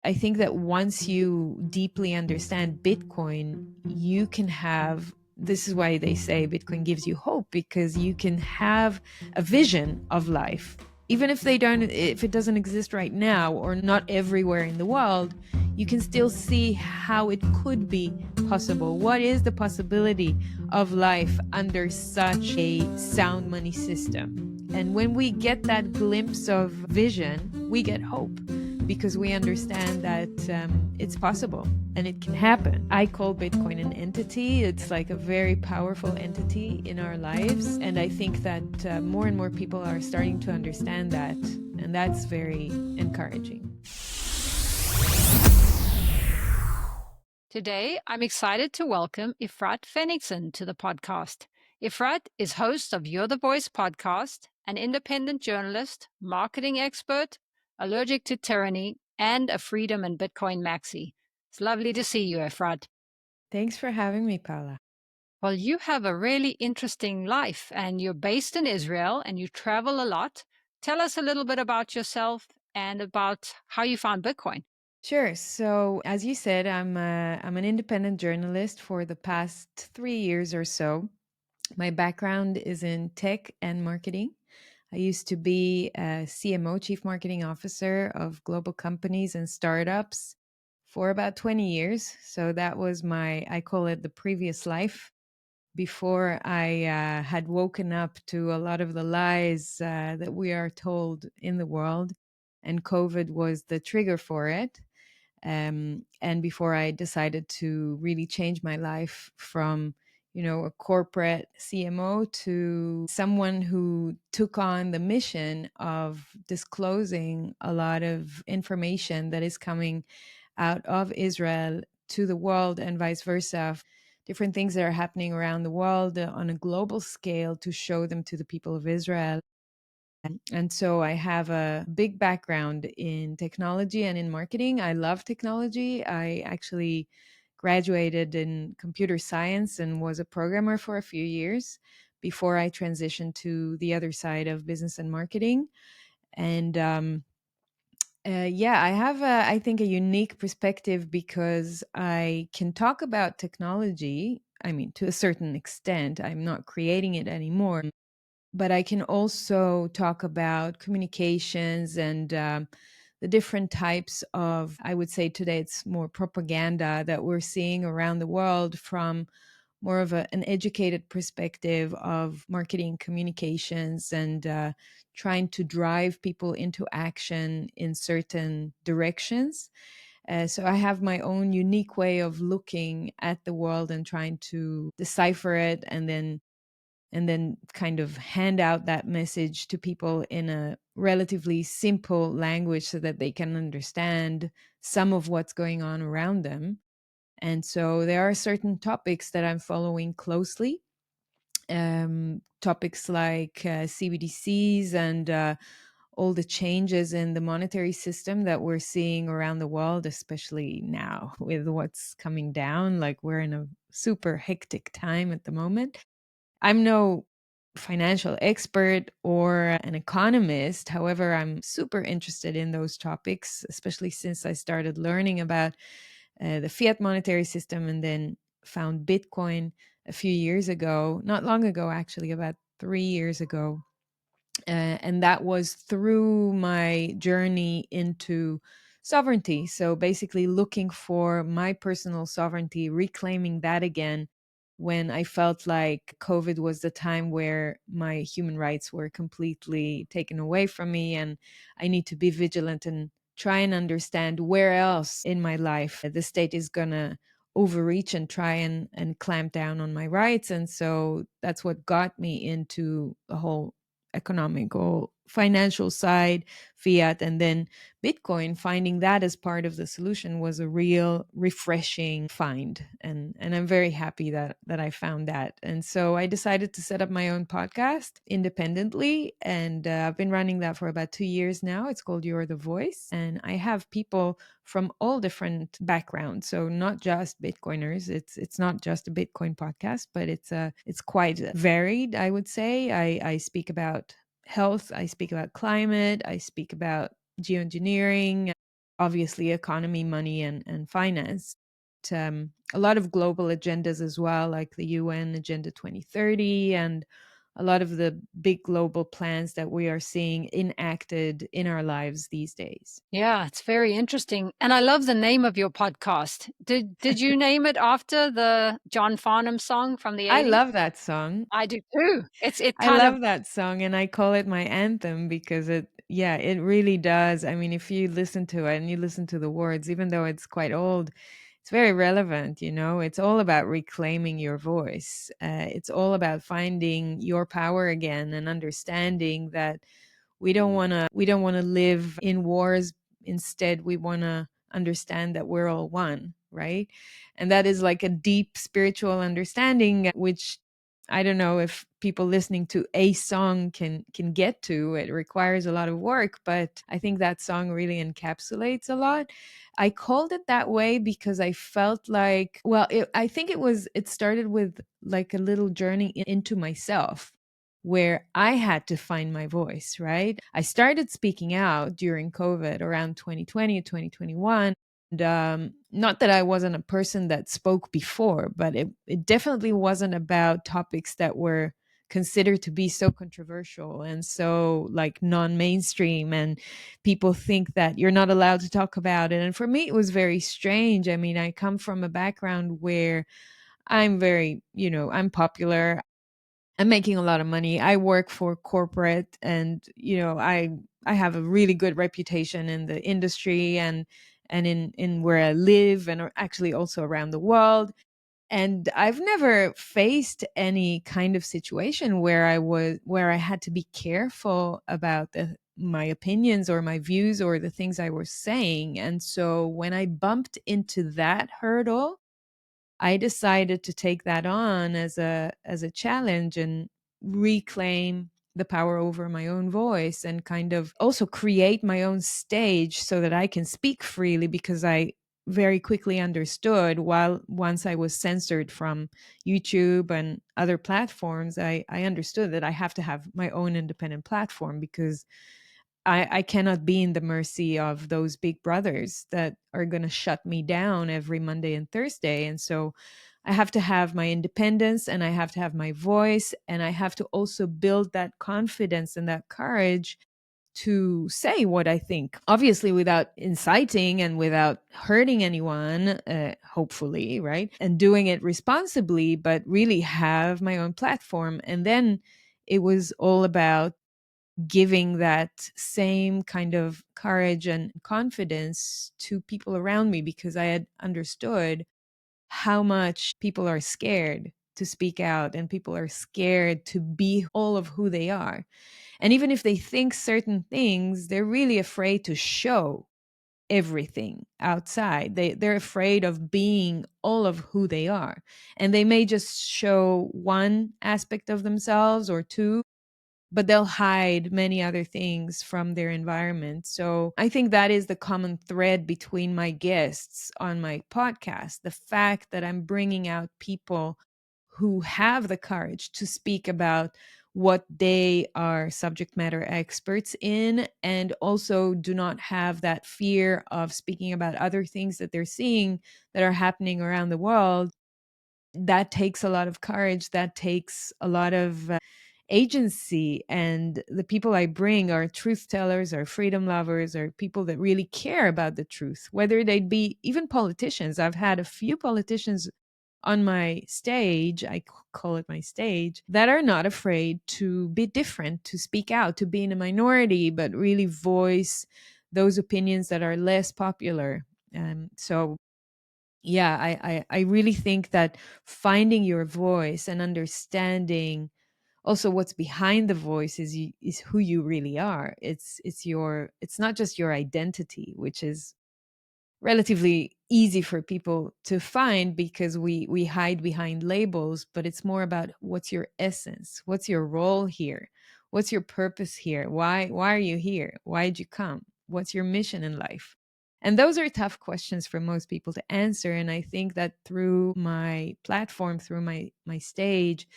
I think that once you deeply understand Bitcoin, you can have, this is why they say Bitcoin gives you hope, because you can have a vision of life. Even if if it doesn't exist right now or not everywhere in the world, you can still see how it could be possible. What is the possibility of life under such a sound money system? And when we get that glimpse of vision, we get hope because we understand that it's possible and it can happen. I call Bitcoin an entity. It's like a very powerful entity in our lives. And I think that more and more people are starting to understand that. And that's very encouraging. Today, I'm excited to welcome Efrat Fenigson to the podcast. Ifrat is host of You're the Voice podcast, an independent journalist, marketing expert, allergic to tyranny, and a Freedom and Bitcoin maxi. It's lovely to see you, Ifrat. Thanks for having me, Paula. Well, you have a really interesting life and you're based in Israel and you travel a lot. Tell us a little bit about yourself and about how you found Bitcoin. Sure. So, as you said, I'm an independent journalist for the past 3 years or so. My background is in tech and marketing. I used to be a CMO, Chief Marketing Officer of global companies and startups for about 20 years. So that was I call it the previous life before I had woken up to a lot of the lies that we are told in the world. And COVID was the trigger for it. And before I decided to really change my life from a corporate CMO to someone who took on the mission of disclosing a lot of information that is coming out of Israel to the world and vice versa, different things that are happening around the world on a global scale to show them to the people of Israel. And so I have a big background in technology and in marketing. I love technology. I actually graduated in computer science and was a programmer for a few years before I transitioned to the other side of business and marketing. And yeah, I have, I think, a unique perspective because I can talk about technology. I mean, to a certain extent, I'm not creating it anymore, but I can also talk about communications and the different types of, I would say today it's more propaganda that we're seeing around the world from more of an educated perspective of marketing communications and trying to drive people into action in certain directions. So I have my own unique way of looking at the world and trying to decipher it and then kind of hand out that message to people in a relatively simple language so that they can understand some of what's going on around them. And so there are certain topics that I'm following closely. Topics like CBDCs and all the changes in the monetary system that we're seeing around the world, especially now with what's coming down. Like we're in a super hectic time at the moment. I'm no financial expert or an economist. However, I'm super interested in those topics, especially since I started learning about the fiat monetary system and then found Bitcoin a few years ago, not long ago, actually, about 3 years ago. And that was through my journey into sovereignty. So basically, looking for my personal sovereignty, reclaiming that again when I felt like COVID was the time where my human rights were completely taken away from me. And I need to be vigilant and try and understand where else in my life the state is going to overreach and try and clamp down on my rights. And so that's what got me into the whole economic or financial side, fiat, and then Bitcoin. Finding that as part of the solution was a real refreshing find, and I'm very happy that I found that. And so I decided to set up my own podcast independently, and I've been running that for about 2 years now. It's called You're the Voice, and I have people from all different backgrounds, so not just Bitcoiners. It's not just a Bitcoin podcast, but it's quite varied, I would say. I speak about health, I speak about climate, I speak about geoengineering, obviously economy, money, and finance. A lot of global agendas as well, like the UN Agenda 2030, and a lot of the big global plans that we are seeing enacted in our lives these days. Yeah, it's very interesting. And I love the name of your podcast. Did you name it after the John Farnham song from the I 80s? love that song. I do too. It I kind of love that song, and I call it my anthem because yeah, it really does. I mean, if you listen to it and you listen to the words, even though it's quite old, it's very relevant, you know? It's all about reclaiming your voice. It's all about finding your power again and understanding that we don't want to live in wars. Instead, we want to understand that we're all one, right? And that is like a deep spiritual understanding, which I don't know if people listening to a song can get to. It requires a lot of work, but I think that song really encapsulates a lot. I called it that way because I felt like, well, I think it started with like a little journey into myself where I had to find my voice, right? I started speaking out during COVID around 2020, 2021. And not that I wasn't a person that spoke before, but it definitely wasn't about topics that were considered to be so controversial and so like non-mainstream, and people think that you're not allowed to talk about it. And for me it was very strange. I mean, I come from a background where I'm very, I'm popular. I'm making a lot of money. I work for corporate, and I have a really good reputation in the industry, and in where I live, and actually also around the world. And I've never faced any kind of situation where I had to be careful about my opinions or my views or the things I was saying. And so when I bumped into that hurdle, I decided to take that on as a challenge and reclaim the power over my own voice, and kind of also create my own stage so that I can speak freely, because I very quickly understood, while once I was censored from YouTube and other platforms, I understood that I have to have my own independent platform, because I cannot be in the mercy of those big brothers that are going to shut me down every Monday and Thursday. And so I have to have my independence, and I have to have my voice, and I have to also build that confidence and that courage to say what I think, obviously without inciting and without hurting anyone, hopefully, right? And doing it responsibly, but really have my own platform. And then it was all about giving that same kind of courage and confidence to people around me, because I had understood how much people are scared to speak out, and people are scared to be all of who they are. And even if they think certain things, they're really afraid to show everything outside. They're afraid of being all of who they are. And they may just show one aspect of themselves or two, but they'll hide many other things from their environment. So I think that is the common thread between my guests on my podcast, the fact that I'm bringing out people who have the courage to speak about what they are subject matter experts in, and also do not have that fear of speaking about other things that they're seeing that are happening around the world. That takes a lot of courage. That takes a lot of agency. And the people I bring are truth tellers, are freedom lovers, are people that really care about the truth, whether they'd be even politicians. I've had a few politicians on my stage, call it my stage, that are not afraid to be different, to speak out, to be in a minority, but really voice those opinions that are less popular. So yeah, I really think that finding your voice and understanding also what's behind the voice is who you really are. It's not just your identity, which is relatively easy for people to find because we hide behind labels, but it's more about what's your essence, what's your role here, what's your purpose here, why are you here, why did you come, what's your mission in life. And those are tough questions for most people to answer, and I think that through my platform, through my stage,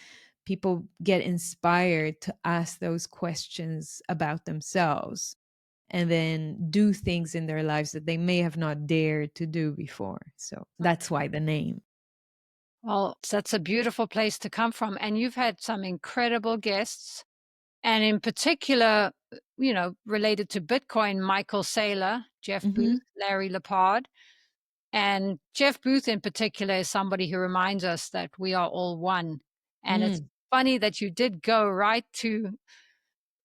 people get inspired to ask those questions about themselves. and then do things in their lives that they may have not dared to do before. So that's why the name. Well, that's a beautiful place to come from. And you've had some incredible guests. And in particular, related to Bitcoin, Michael Saylor, Jeff Hmm. Booth, Larry Lepard. And Jeff Booth in particular is somebody who reminds us that we are all one. And it's Mm, funny that you did go right to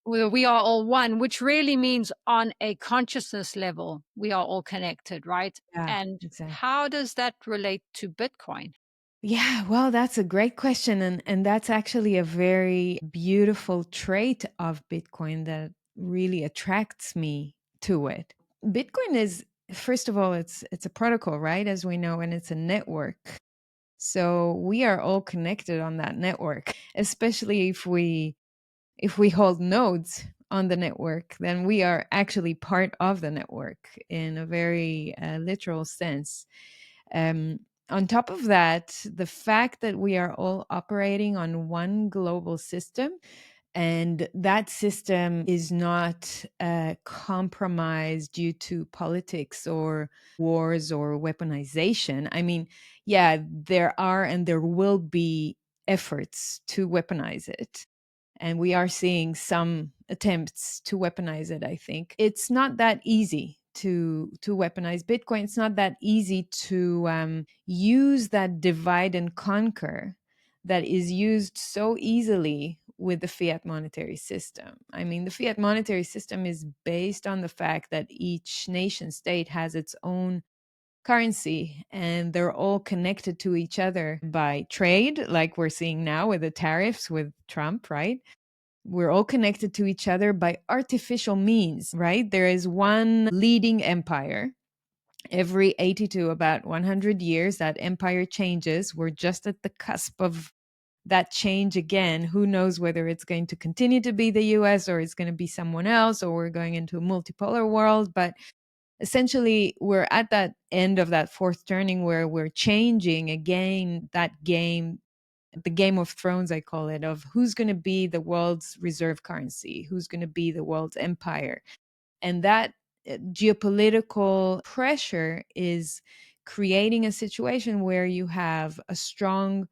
well, we are all one, which really means on a consciousness level, we are all connected, right? yeah, And exactly. how does that relate to Bitcoin? Yeah, well, that's a great question. And that's actually a very beautiful trait of Bitcoin that really attracts me to it. Bitcoin is, first of all, it's a protocol, right? As we know, and it's a network. So we are all connected on that network, especially if we hold nodes on the network, then we are actually part of the network in a very literal sense. Um, on top of that, the fact that we are all operating on one global system and that system is not compromised due to politics or wars or weaponization. I mean, yeah, there are and there will be efforts to weaponize it, and we are seeing some attempts to weaponize it. I think it's not that easy to weaponize Bitcoin. It's not that easy to use that divide and conquer that is used so easily with the fiat monetary system. I mean, the fiat monetary system is based on the fact that each nation state has its own currency and they're all connected to each other by trade, like we're seeing now with the tariffs with Trump, right? We're all connected to each other by artificial means, right? There is one leading empire. Every 80 to about 100 years, that empire changes. We're just at the cusp of that change again. Who knows whether it's going to continue to be the US or it's going to be someone else, or we're going into a multipolar world. But essentially, we're at that end of that fourth turning where we're changing again that game, the Game of Thrones, I call it, of who's going to be the world's reserve currency, who's going to be the world's empire. And that geopolitical pressure is creating a situation where you have a strong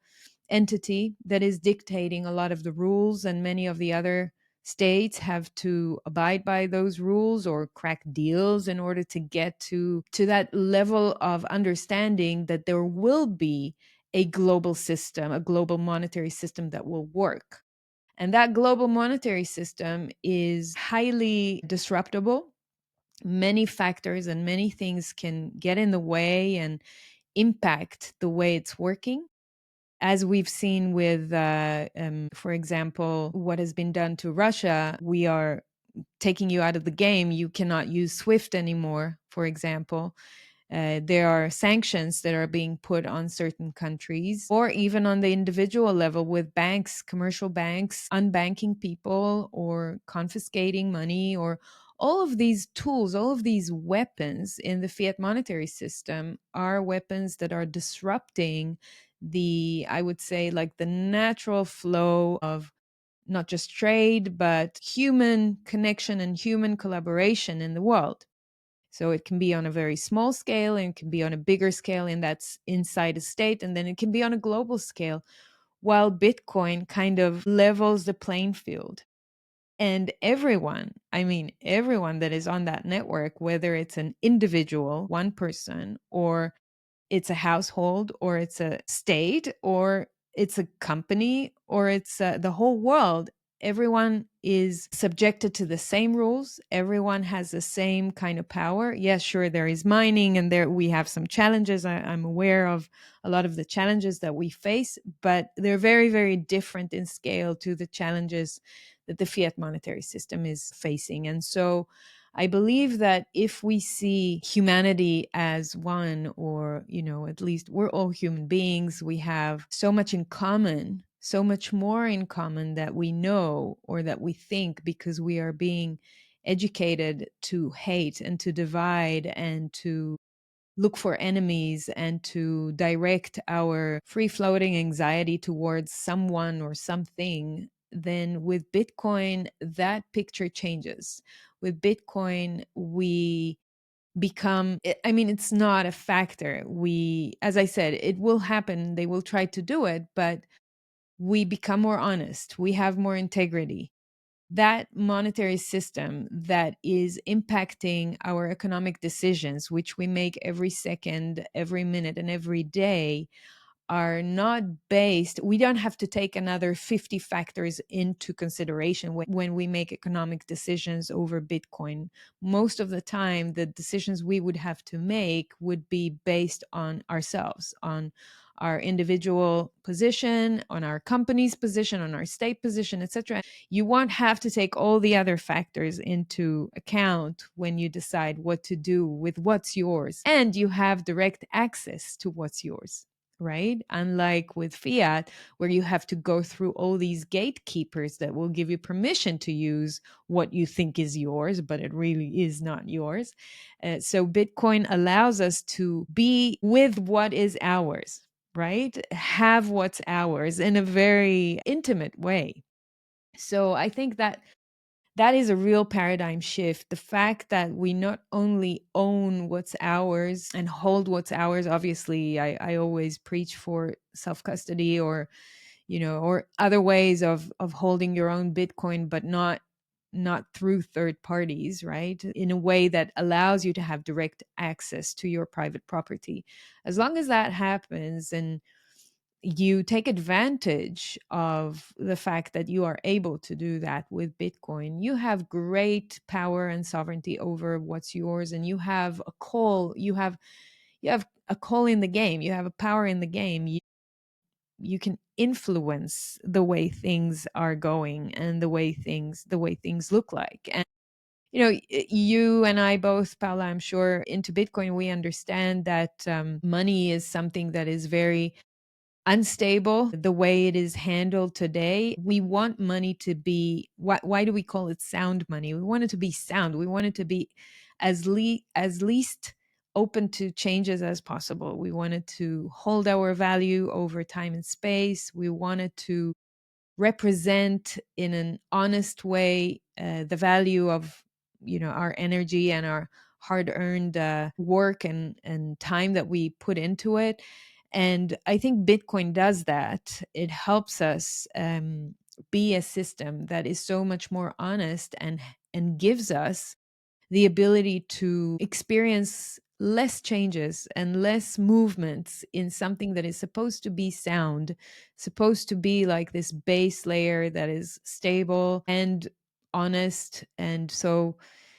entity that is dictating a lot of the rules, and many of the other states have to abide by those rules or crack deals in order to get to that level of understanding that there will be a global system, a global monetary system that will work. And that global monetary system is highly disruptible. Many factors and many things can get in the way and impact the way it's working, as we've seen with, for example, what has been done to Russia. We are taking you out of the game. You cannot use SWIFT anymore, for example. There are sanctions that are being put on certain countries, or even on the individual level with banks, commercial banks, unbanking people or confiscating money, or all of these tools, all of these weapons in the fiat monetary system are weapons that are disrupting the, I would say, like the natural flow of not just trade, but human connection and human collaboration in the world. So it can be on a very small scale and it can be on a bigger scale, and that's inside a state, and then it can be on a global scale, while Bitcoin kind of levels the playing field. And everyone, I mean, everyone that is on that network, whether it's an individual, one person, or it's a household, or it's a state, or it's a company, or it's the whole world, everyone is subjected to the same rules. Everyone has the same kind of power. Yes, sure, there is mining and there we have some challenges. I'm aware of a lot of the challenges that we face, but they're very, very different in scale to the challenges that the fiat monetary system is facing. And so I believe that if we see humanity as one, or, at least we're all human beings, we have so much in common, so much more in common that we know or that we think, because we are being educated to hate and to divide and to look for enemies and to direct our free floating anxiety towards someone or something. then with Bitcoin, that picture changes. With Bitcoin, we become, I mean, it's not a factor. We, as I said, it will happen. They will try to do it, but we become more honest. We have more integrity. That monetary system that is impacting our economic decisions, which we make every second, every minute, and every day, are not based, we don't have to take another 50 factors into consideration when we make economic decisions over Bitcoin. Most of the time, the decisions we would have to make would be based on ourselves, on our individual position, on our company's position, on our state position, etc. You won't have to take all the other factors into account when you decide what to do with what's yours. And you have direct access to what's yours, right? Unlike with fiat, where you have to go through all these gatekeepers that will give you permission to use what you think is yours, but it really is not yours. So Bitcoin allows us to be with what is ours, right? Have what's ours in a very intimate way. So I think that that is a real paradigm shift. The fact that we not only own what's ours and hold what's ours, obviously, I always preach for self custody, or, or other ways of holding your own Bitcoin, but not through third parties, right? In a way that allows you to have direct access to your private property. As long as that happens, and you take advantage of the fact that you are able to do that with Bitcoin, you have great power and sovereignty over what's yours, and you have a call. You have a call in the game. You have a power in the game. You can influence the way things are going and the way things look like. And you and I both, Paula, I'm sure, into Bitcoin, we understand that money is something that is very unstable the way it is handled today. We want money to be, why do we call it sound money? We want it to be sound. We want it to be as least open to changes as possible. We want it to hold our value over time and space. We want it to represent in an honest way the value of our energy and our hard earned work and time that we put into it. And I think Bitcoin does that. It helps us be a system that is so much more honest and gives us the ability to experience less changes and less movements in something that is supposed to be sound, supposed to be like this base layer that is stable and honest. And so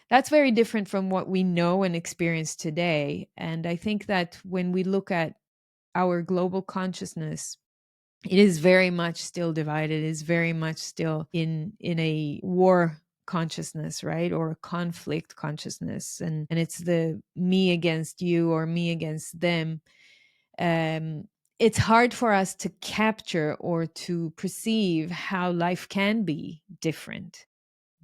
that's very different from what we know and experience today. And I think that when we look at our global consciousness, it is very much still divided, is very much still in a war consciousness, right? Or a conflict consciousness. And it's the me against you or me against them. It's hard for us to capture or to perceive how life can be different.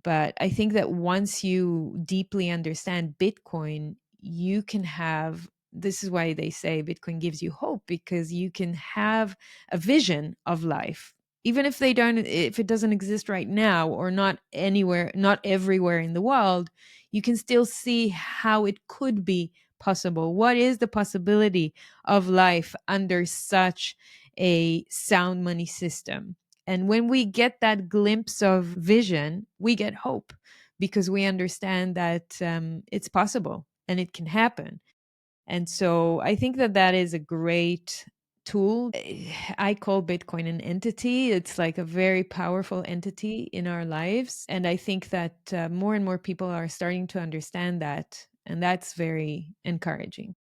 But I think that once you deeply understand Bitcoin, you can have, this is why they say Bitcoin gives you hope, because you can have a vision of life. Even if it doesn't exist right now, or not anywhere, not everywhere in the world, you can still see how it could be possible. What is the possibility of life under such a sound money system? And when we get that glimpse of vision, we get hope, because we understand that it's possible and it can happen. And so I think that that is a great tool. I call Bitcoin an entity. It's like a very powerful entity in our lives. And I think that more and more people are starting to understand that. And that's very encouraging.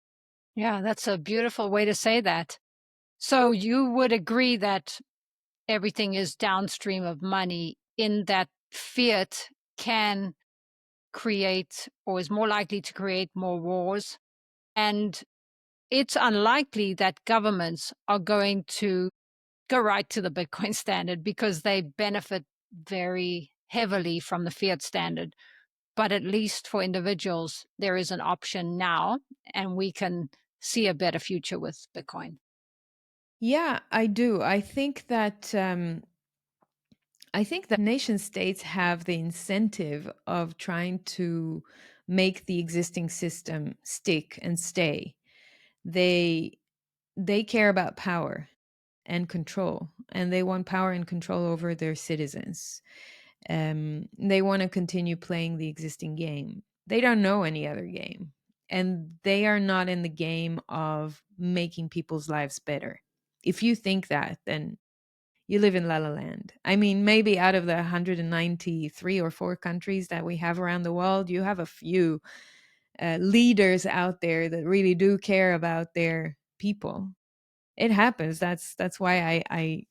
Yeah, that's a beautiful way to say that. So you would agree that everything is downstream of money, in that fiat can create, or is more likely to create, more wars. And it's unlikely that governments are going to go right to the Bitcoin standard, because they benefit very heavily from the fiat standard. But at least for individuals, there is an option now, and we can see a better future with Bitcoin. Yeah, I do. I think that I think that nation states have the incentive of trying to make the existing system stick and stay. They they care about power and control, and they want power and control over their citizens. They want to continue playing the existing game. They don't know any other game, and they are not in the game of making people's lives better. If you think that, then you live in La La Land. I mean, maybe out of the 193 or 4 countries that we have around the world, you have a few leaders out there that really do care about their people. It happens. That's why I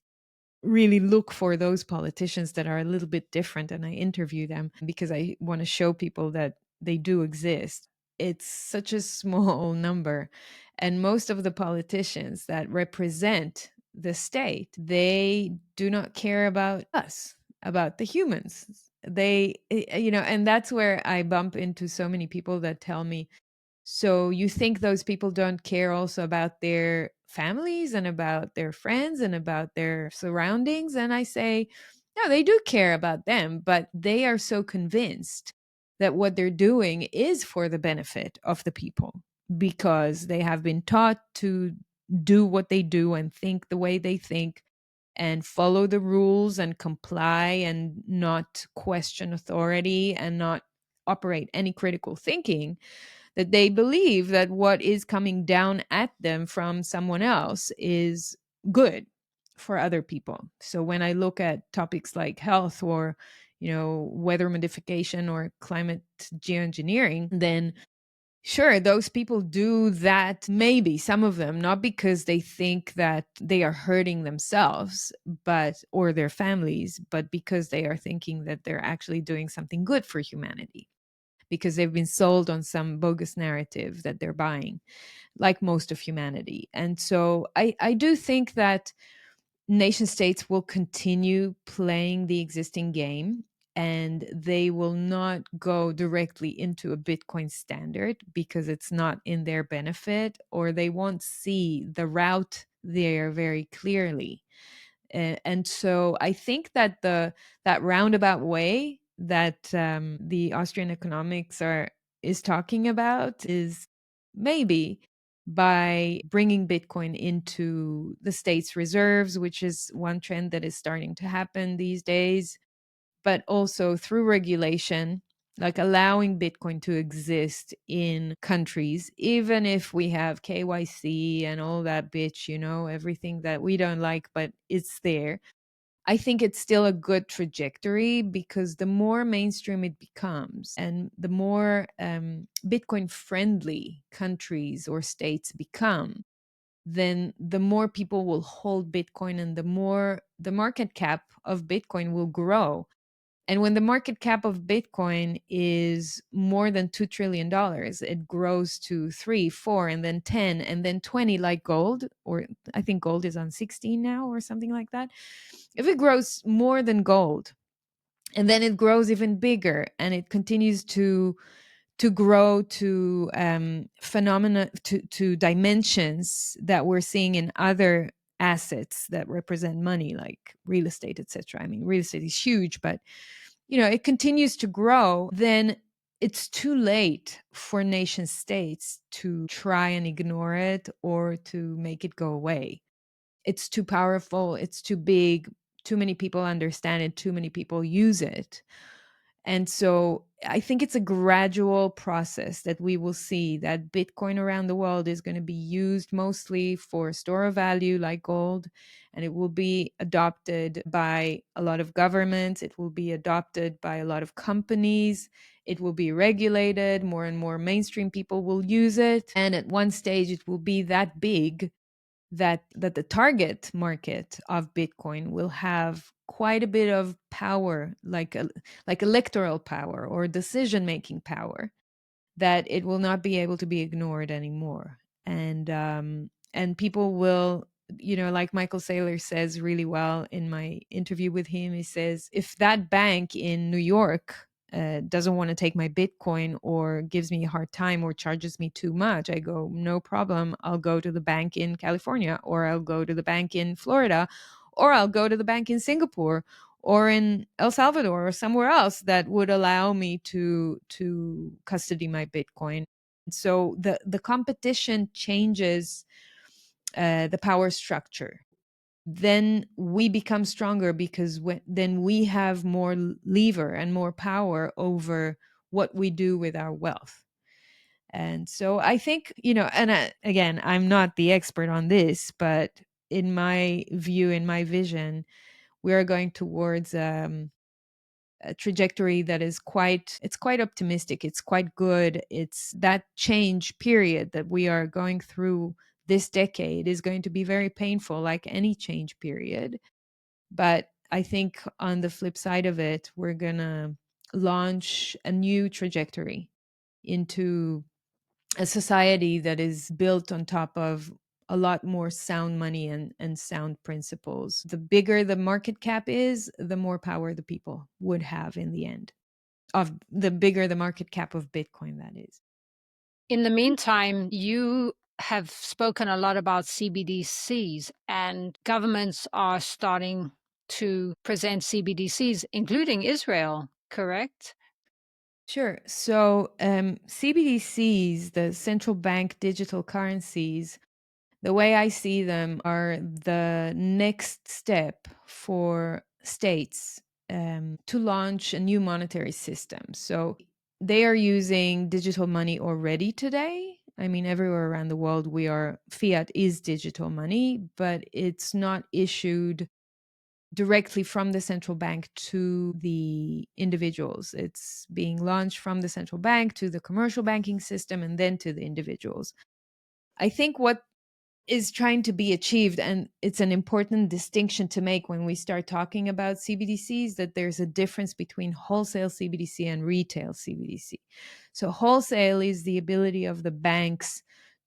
really look for those politicians that are a little bit different and I interview them because I want to show people that they do exist. It's such a small number. And most of the politicians that represent the state, they do not care about us, about the humans. And that's where I bump into so many people that tell me, so you think those people don't care also about their families and about their friends and about their surroundings? And I say, no, they do care about them, but they are so convinced that what they're doing is for the benefit of the people because they have been taught to do what they do and think the way they think and follow the rules and comply and not question authority and not operate any critical thinking, that they believe that what is coming down at them from someone else is good for other people. So when I look at topics like health or, weather modification or climate geoengineering, then sure, those people do that, maybe some of them, not because they think that they are hurting themselves, but or their families, but because they are thinking that they're actually doing something good for humanity because they've been sold on some bogus narrative that they're buying, like most of humanity. And so I do think that nation states will continue playing the existing game and they will not go directly into a Bitcoin standard because it's not in their benefit, or they won't see the route there very clearly. And so I think that that roundabout way that the Austrian economics are is talking about is maybe by bringing Bitcoin into the state's reserves, which is one trend that is starting to happen these days, but also through regulation, like allowing Bitcoin to exist in countries, even if we have KYC and all that bitch, everything that we don't like, but it's there. I think it's still a good trajectory because the more mainstream it becomes and the more Bitcoin friendly countries or states become, then the more people will hold Bitcoin and the more the market cap of Bitcoin will grow. And when the market cap of Bitcoin is more than $2 trillion, it grows to three, four, and then 10, and then 20, like gold, or I think gold is on 16 now or something like that. If it grows more than gold, and then it grows even bigger, and it continues to grow to phenomena to dimensions that we're seeing in other assets that represent money like real estate, etc. I mean, real estate is huge, but it continues to grow, then it's too late for nation states to try and ignore it or to make it go away. It's too powerful, it's too big, too many people understand it, too many people use it. And so I think it's a gradual process that we will see that Bitcoin around the world is going to be used mostly for store of value like gold. And it will be adopted by a lot of governments. It will be adopted by a lot of companies. It will be regulated. More and more mainstream people will use it. And at one stage, it will be that big that the target market of Bitcoin will have quite a bit of power, like electoral power or decision making power, that it will not be able to be ignored anymore. And people will, like Michael Saylor says really well in my interview with him. He says, if that bank in New York doesn't want to take my Bitcoin or gives me a hard time or charges me too much, I go, no problem. I'll go to the bank in California, or I'll go to the bank in Florida, or I'll go to the bank in Singapore, or in El Salvador or somewhere else that would allow me to custody my Bitcoin. So the competition changes the power structure. Then we become stronger because then we have more lever and more power over what we do with our wealth. And so I think, and again, I'm not the expert on this, but in my view, in my vision, we are going towards a trajectory that is quite optimistic. It's quite good. It's that change period that we are going through this decade is going to be very painful, like any change period. But I think on the flip side of it, we're going to launch a new trajectory into a society that is built on top of a lot more sound money and sound principles. The bigger the market cap is, the more power the people would have in the end. Of the bigger the market cap of Bitcoin, that is. In the meantime, you have spoken a lot about CBDCs, and governments are starting to present CBDCs, including Israel, correct? Sure. So CBDCs, the central bank digital currencies, the way I see them are the next step for states to launch a new monetary system. So they are using digital money already today. I mean, everywhere around the world, fiat is digital money, but it's not issued directly from the central bank to the individuals. It's being launched from the central bank to the commercial banking system and then to the individuals. I think what is trying to be achieved, and it's an important distinction to make when we start talking about CBDCs, that there's a difference between wholesale CBDC and retail CBDC. So wholesale is the ability of the banks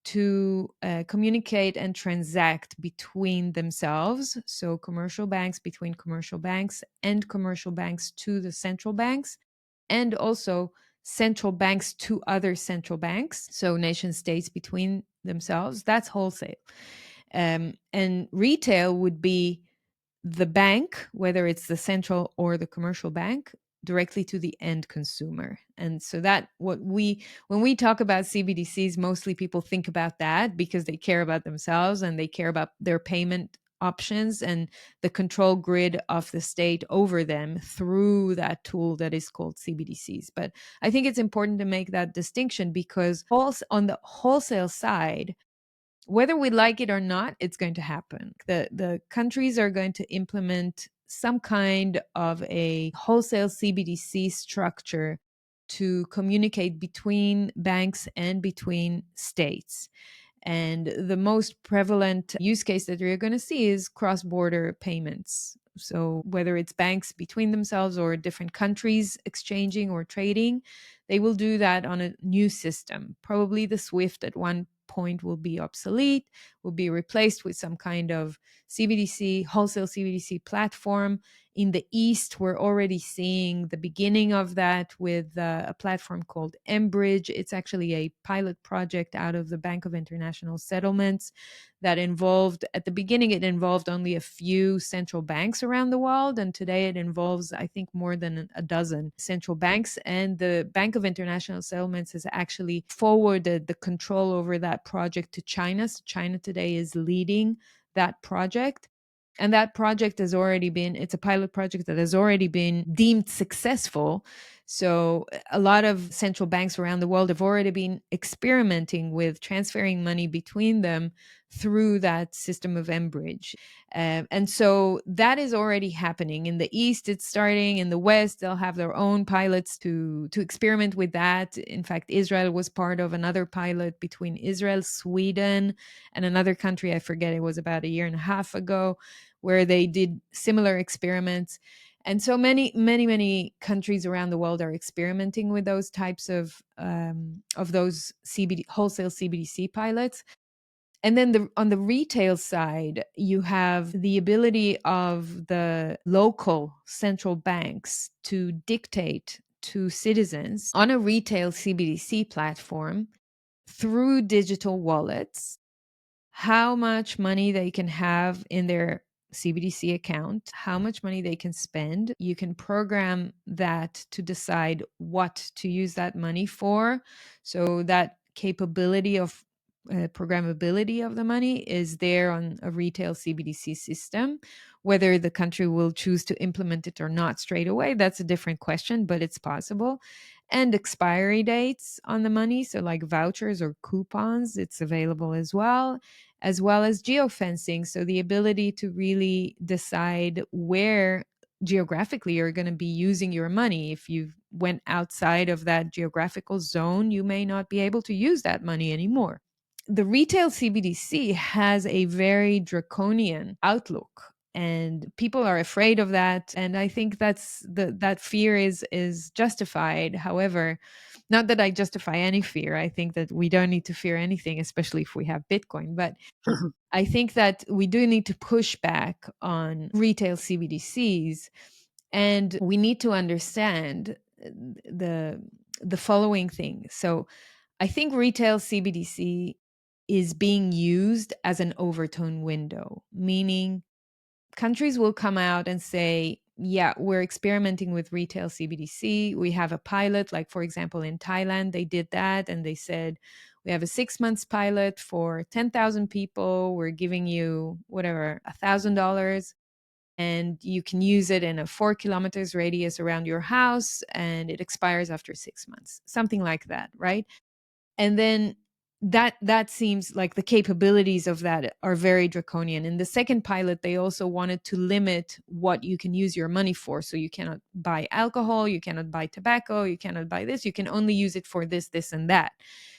to communicate and transact between themselves. So commercial banks between commercial banks, and commercial banks to the central banks, and also central banks to other central banks, so nation states between themselves. That's wholesale. And retail would be the bank, whether it's the central or the commercial bank, directly to the end consumer. And so when we talk about CBDCs, mostly people think about that because they care about themselves and they care about their payment options and the control grid of the state over them through that tool that is called CBDCs. But I think it's important to make that distinction because on the wholesale side, whether we like it or not, it's going to happen. The countries are going to implement some kind of a wholesale CBDC structure to communicate between banks and between states. And the most prevalent use case that you're going to see is cross border payments. So, whether it's banks between themselves or different countries exchanging or trading, they will do that on a new system. Probably the SWIFT at one point will be obsolete, will be replaced with some kind of CBDC, wholesale CBDC platform. In the East, we're already seeing the beginning of that with a platform called mBridge. It's actually a pilot project out of the Bank of International Settlements that at the beginning, it involved only a few central banks around the world. And today it involves, I think, more than a dozen central banks. And the Bank of International Settlements has actually forwarded the control over that project to China. So China today is leading that project. And that project it's a pilot project that has already been deemed successful. So a lot of central banks around the world have already been experimenting with transferring money between them through that system of mBridge. And so that is already happening. In the East, it's starting. In the West, they'll have their own pilots to experiment with that. In fact, Israel was part of another pilot between Israel, Sweden, and another country. I forget, it was about a year and a half ago, where they did similar experiments. And so many countries around the world are experimenting with those types of those wholesale CBDC pilots. And then on the retail side, you have the ability of the local central banks to dictate to citizens on a retail CBDC platform through digital wallets how much money they can have in their CBDC account, how much money they can spend. You can program that to decide what to use that money for. So that capability of programmability of the money is there on a retail CBDC system. Whether the country will choose to implement it or not straight away, that's a different question, but it's possible. And expiry dates on the money, so like vouchers or coupons, it's available as well as geofencing. So the ability to really decide where geographically you're going to be using your money. If you went outside of that geographical zone, you may not be able to use that money anymore. The retail CBDC has a very draconian outlook, and people are afraid of that, and I think that fear is justified. However, not that I justify any fear. I think that we don't need to fear anything, especially if we have Bitcoin. But I think that we do need to push back on retail CBDCs, and we need to understand the the following thing. So I think retail CBDC is being used as an overtone window, meaning countries will come out and say, yeah, we're experimenting with retail CBDC. We have a pilot, like, for example, in Thailand, they did that and they said, we have a 6 months pilot for 10,000 people. We're giving you whatever, $1,000, and you can use it in a 4 kilometers radius around your house, and it expires after 6 months, something like that, right? And then that seems like the capabilities of that are very draconian. In the second pilot, they also wanted to limit what you can use your money for. So you cannot buy alcohol, you cannot buy tobacco, you cannot buy this, you can only use it for this, this, and that.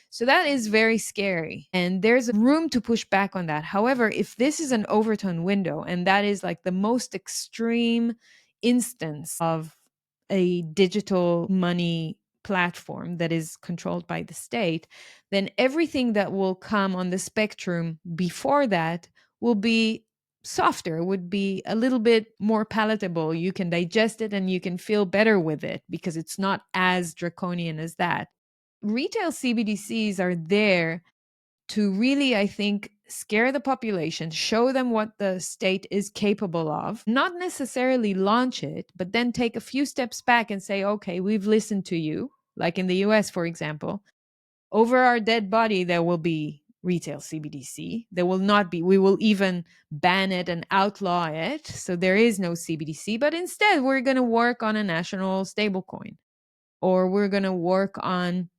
So that is very scary. And there's room to push back on that. However, if this is an overtone window, and that is like the most extreme instance of a digital money platform that is controlled by the state, then everything that will come on the spectrum before that will be softer, would be a little bit more palatable. You can digest it and you can feel better with it because it's not as draconian as that. Retail CBDCs are there to really, I think, scare the population, show them what the state is capable of, not necessarily launch it, but then take a few steps back and say, okay, we've listened to you. Like in the US, for example, over our dead body, there will be retail CBDC. There will not be, we will even ban it and outlaw it. So there is no CBDC, but instead, we're going to work on a national stablecoin, or we're going to work on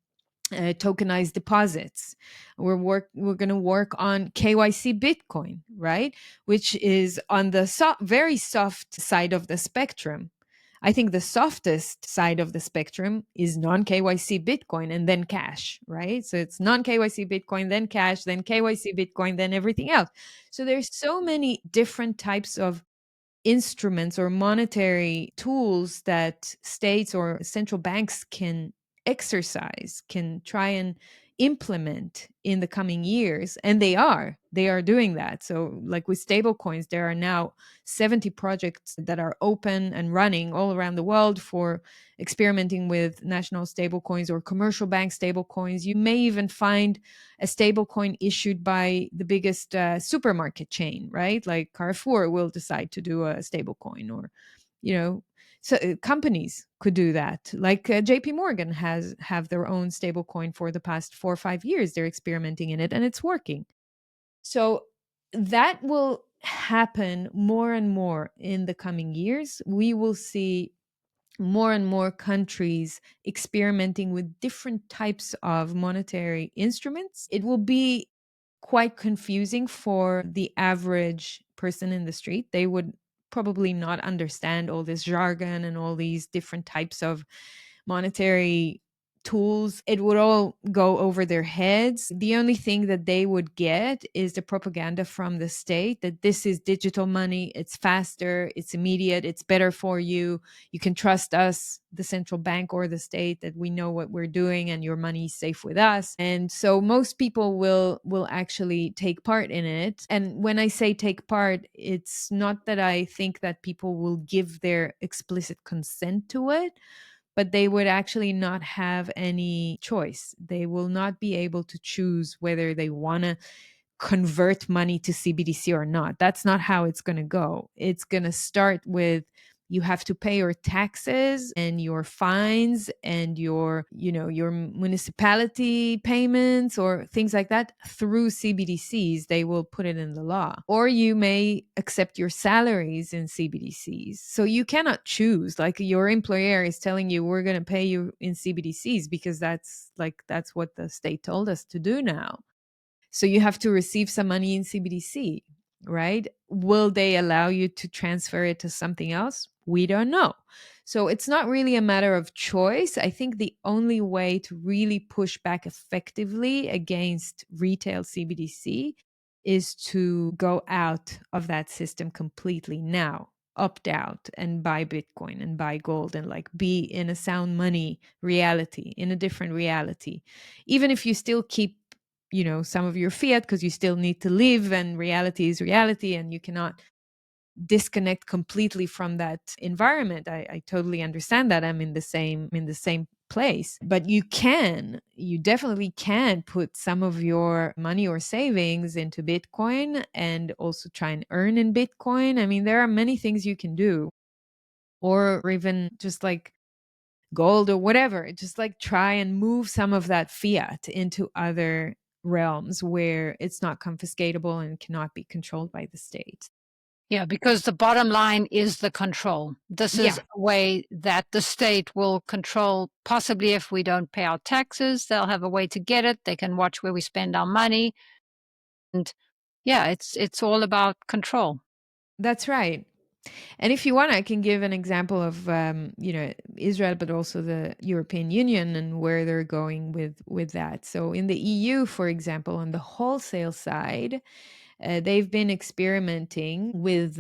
tokenized deposits. We're going to work on KYC Bitcoin, right? Which is on the very soft side of the spectrum. I think the softest side of the spectrum is non KYC Bitcoin and then cash, right? So it's non KYC Bitcoin, then cash, then KYC Bitcoin, then everything else. So there's so many different types of instruments or monetary tools that states or central banks can exercise, can try and implement in the coming years. And they are doing that. So like with stable coins, there are now 70 projects that are open and running all around the world for experimenting with national stable coins or commercial bank stable coins. You may even find a stable coin issued by the biggest supermarket chain, right? Like Carrefour will decide to do a stable coin, or, you know, so companies could do that. Like JP Morgan have their own stable coin for the past 4 or 5 years. They're experimenting in it and it's working. So that will happen more and more in the coming years. We will see more and more countries experimenting with different types of monetary instruments. It will be quite confusing for the average person in the street. They would probably not understand all this jargon and all these different types of monetary tools. It would all go over their heads. The only thing that they would get is the propaganda from the state that this is digital money, it's faster, it's immediate, it's better for you. You can trust us, the central bank or the state, that we know what we're doing and your money is safe with us. And so most people will actually take part in it. And when I say take part, it's not that I think that people will give their explicit consent to it, but they would actually not have any choice. They will not be able to choose whether they want to convert money to CBDC or not. That's not how it's going to go. It's going to start with you have to pay your taxes and your fines and your municipality payments or things like that through CBDCs. They will put it in the law. Or you may accept your salaries in CBDCs. So you cannot choose. Like your employer is telling you, we're going to pay you in CBDCs because that's what the state told us to do now. So you have to receive some money in CBDC, right? Will they allow you to transfer it to something else? We don't know. So it's not really a matter of choice. I think the only way to really push back effectively against retail CBDC is to go out of that system completely now, opt out and buy Bitcoin and buy gold and like be in a sound money reality, in a different reality. Even if you still keep some of your fiat because you still need to live and reality is reality and you cannot disconnect completely from that environment. I totally understand that. I'm in the same place, but you definitely can put some of your money or savings into Bitcoin and also try and earn in Bitcoin. I mean, there are many things you can do, or even just like gold or whatever, just like try and move some of that fiat into other realms where it's not confiscatable and cannot be controlled by the state. Yeah, because the bottom line is the control. This is Yeah, a way that the state will control, possibly if we don't pay our taxes, they'll have a way to get it. They can watch where we spend our money. And yeah, it's all about control. that's right. And if you want, I can give an example of Israel, but also the European Union and where they're going with that. So in the EU, for example, on the wholesale side, they've been experimenting with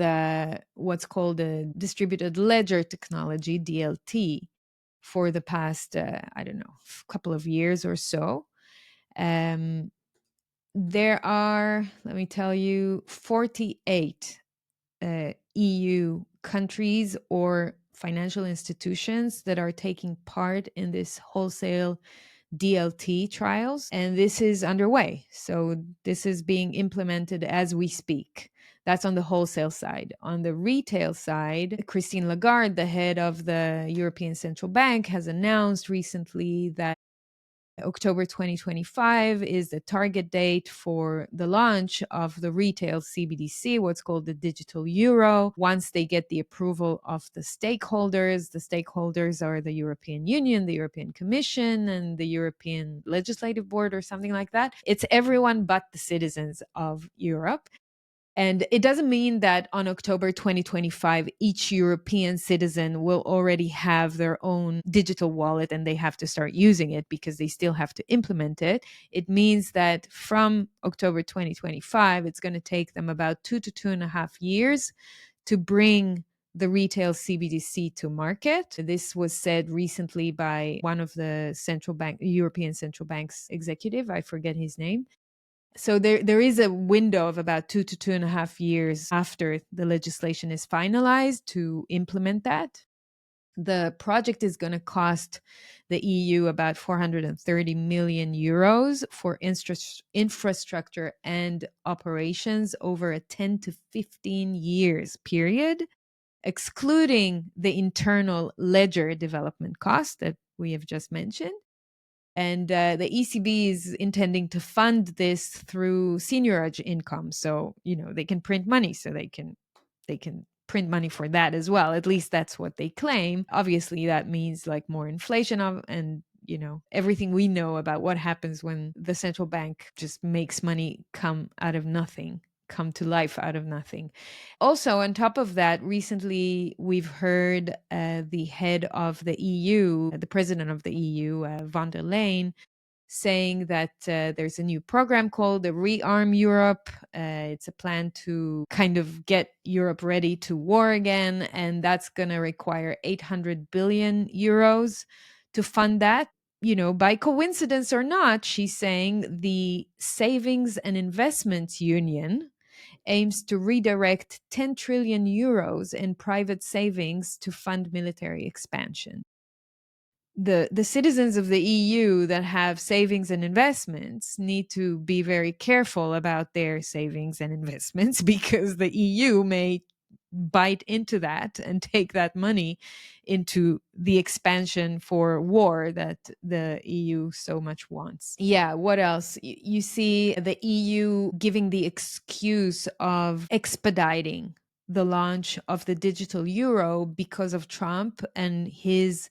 what's called a distributed ledger technology, DLT, for the past, I don't know, couple of years or so. Um, there are, let me tell you, 48 EU countries or financial institutions that are taking part in this wholesale DLT trials, and this is underway. So this is being implemented as we speak. That's on the wholesale side. On the retail side, Christine Lagarde, the head of the European Central Bank, has announced recently that October 2025 is the target date for the launch of the retail CBDC, what's called the digital euro. Once they get the approval of the stakeholders are the European Union, the European Commission, and the European Legislative Board or something like that. It's everyone but the citizens of Europe. And it doesn't mean that on October 2025, each European citizen will already have their own digital wallet and they have to start using it because they still have to implement it. It means that from October 2025, it's going to take them about 2 to 2.5 years to bring the retail CBDC to market. This was said recently by one of the European central banks executive. I forget his name. So there is a window of about 2 to 2.5 years after the legislation is finalized to implement that. The project is going to cost the EU about 430 million euros for infrastructure and operations over a 10 to 15 years period, excluding the internal ledger development cost that we have just mentioned. And the ECB is intending to fund this through seniorage income. So, they can print money, so they can print money for that as well. At least that's what they claim. Obviously, that means like more inflation and everything we know about what happens when the central bank just makes money come out of nothing, come to life out of nothing. Also, on top of that, recently we've heard the head of the EU, the president of the EU, von der Leyen, saying that there's a new program called the Rearm Europe. It's a plan to kind of get Europe ready to war again, and that's going to require 800 billion euros to fund that. By coincidence or not, she's saying the Savings and Investments Union aims to redirect 10 trillion euros in private savings to fund military expansion. the citizens of the EU that have savings and investments need to be very careful about their savings and investments because the EU may bite into that and take that money into the expansion for war that the EU so much wants. Yeah, what else? You see the EU giving the excuse of expediting the launch of the digital euro because of Trump and his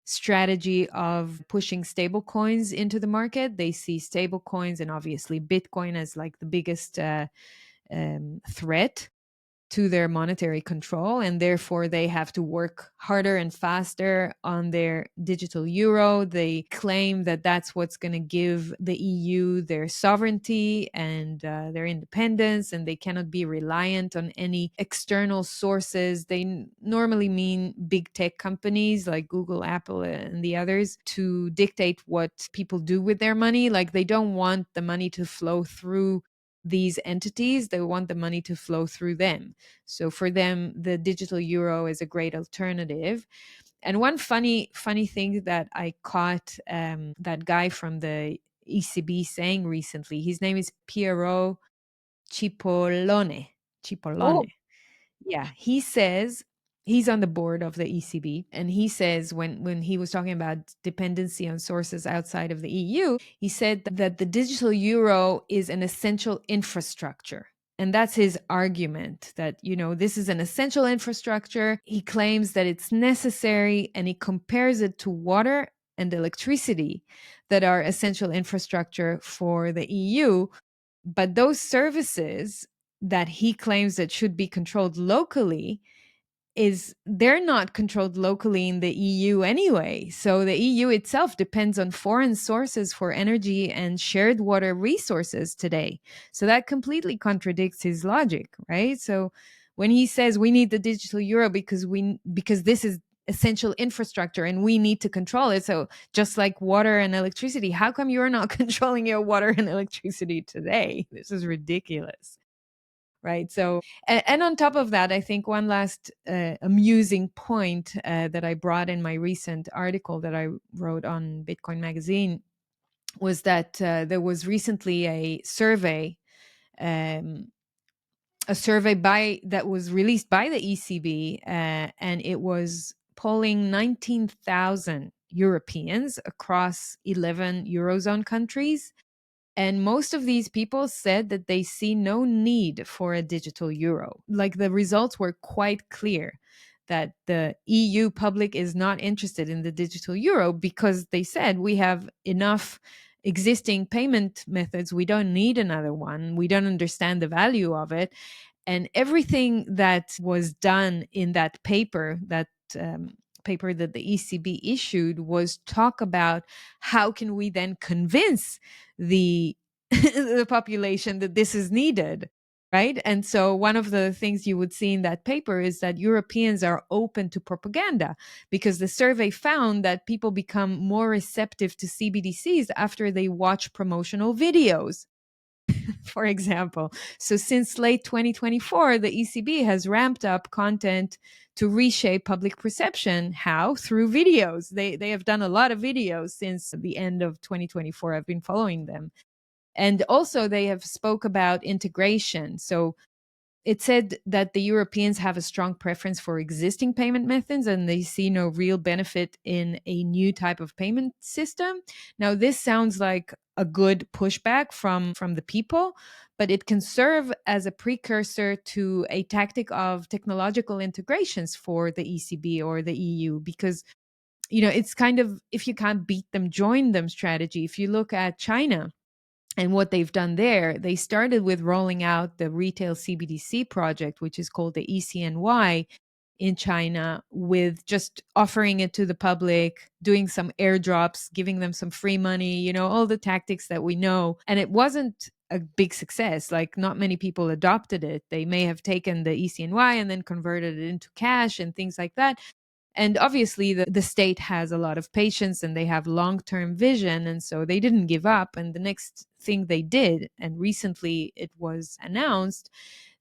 strategy of pushing stable coins into the market. They see stable coins and obviously Bitcoin as like the biggest threat to their monetary control, and therefore they have to work harder and faster on their digital euro. They claim that that's what's going to give the EU their sovereignty and their independence, and they cannot be reliant on any external sources. They normally mean big tech companies like Google, Apple, and the others to dictate what people do with their money. Like they don't want the money to flow through these entities, they want the money to flow through them. So for them, the digital euro is a great alternative. And one funny thing that I caught that guy from the ECB saying recently, his name is Piero Cipollone. Cipollone. Oh, Yeah, he says he's on the board of the ECB, and he says when he was talking about dependency on sources outside of the EU, he said that the digital euro is an essential infrastructure. And that's his argument that, this is an essential infrastructure. He claims that it's necessary and he compares it to water and electricity that are essential infrastructure for the EU. But those services that he claims that should be controlled locally is they're not controlled locally in the EU anyway. So the EU itself depends on foreign sources for energy and shared water resources today. So that completely contradicts his logic, right? So when he says we need the digital euro because this is essential infrastructure and we need to control it. So just like water and electricity, how come you're not controlling your water and electricity today? This is ridiculous. Right. So, and on top of that, I think one last amusing point that I brought in my recent article that I wrote on Bitcoin Magazine was that there was recently um, a survey by that was released by the ECB, and it was polling 19,000 Europeans across 11 Eurozone countries, and most of these people said that they see no need for a digital euro. Like the results were quite clear that the EU public is not interested in the digital euro because they said we have enough existing payment methods. We don't need another one. We don't understand the value of it. And everything that was done in that paper, paper that the ECB issued, was talk about how can we then convince the the population that this is needed, right? And so one of the things you would see in that paper is that Europeans are open to propaganda because the survey found that people become more receptive to CBDCs after they watch promotional videos, for example. So since late 2024, the ECB has ramped up content to reshape public perception. How? Through videos. They have done a lot of videos since the end of 2024. I've been following them. And also they have spoke about integration. So it said that the Europeans have a strong preference for existing payment methods and they see no real benefit in a new type of payment system. Now, this sounds like a good pushback from the people, but it can serve as a precursor to a tactic of technological integrations for the ECB or the EU because it's kind of if you can't beat them, join them strategy. If you look at China, and what they've done there, they started with rolling out the retail CBDC project, which is called the ECNY in China, with just offering it to the public, doing some airdrops, giving them some free money, all the tactics that we know. And it wasn't a big success. Like, not many people adopted it. They may have taken the ECNY and then converted it into cash and things like that. And obviously, the state has a lot of patience and they have long term vision. And so they didn't give up. And the next thing they did, and recently it was announced,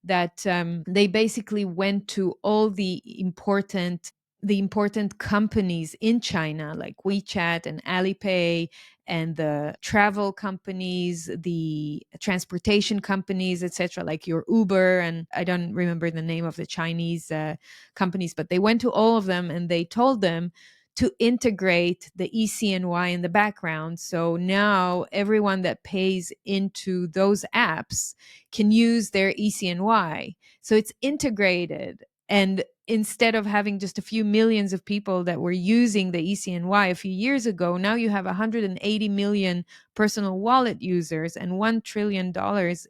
that they basically went to all the important the important companies in China, like WeChat and Alipay, and the travel companies, the transportation companies, etc., like your Uber, and I don't remember the name of the Chinese companies, but they went to all of them and they told them to integrate the ECNY in the background. So now everyone that pays into those apps can use their ECNY. So it's integrated. And instead of having just a few millions of people that were using the ECNY a few years ago, now you have 180 million personal wallet users and $1 trillion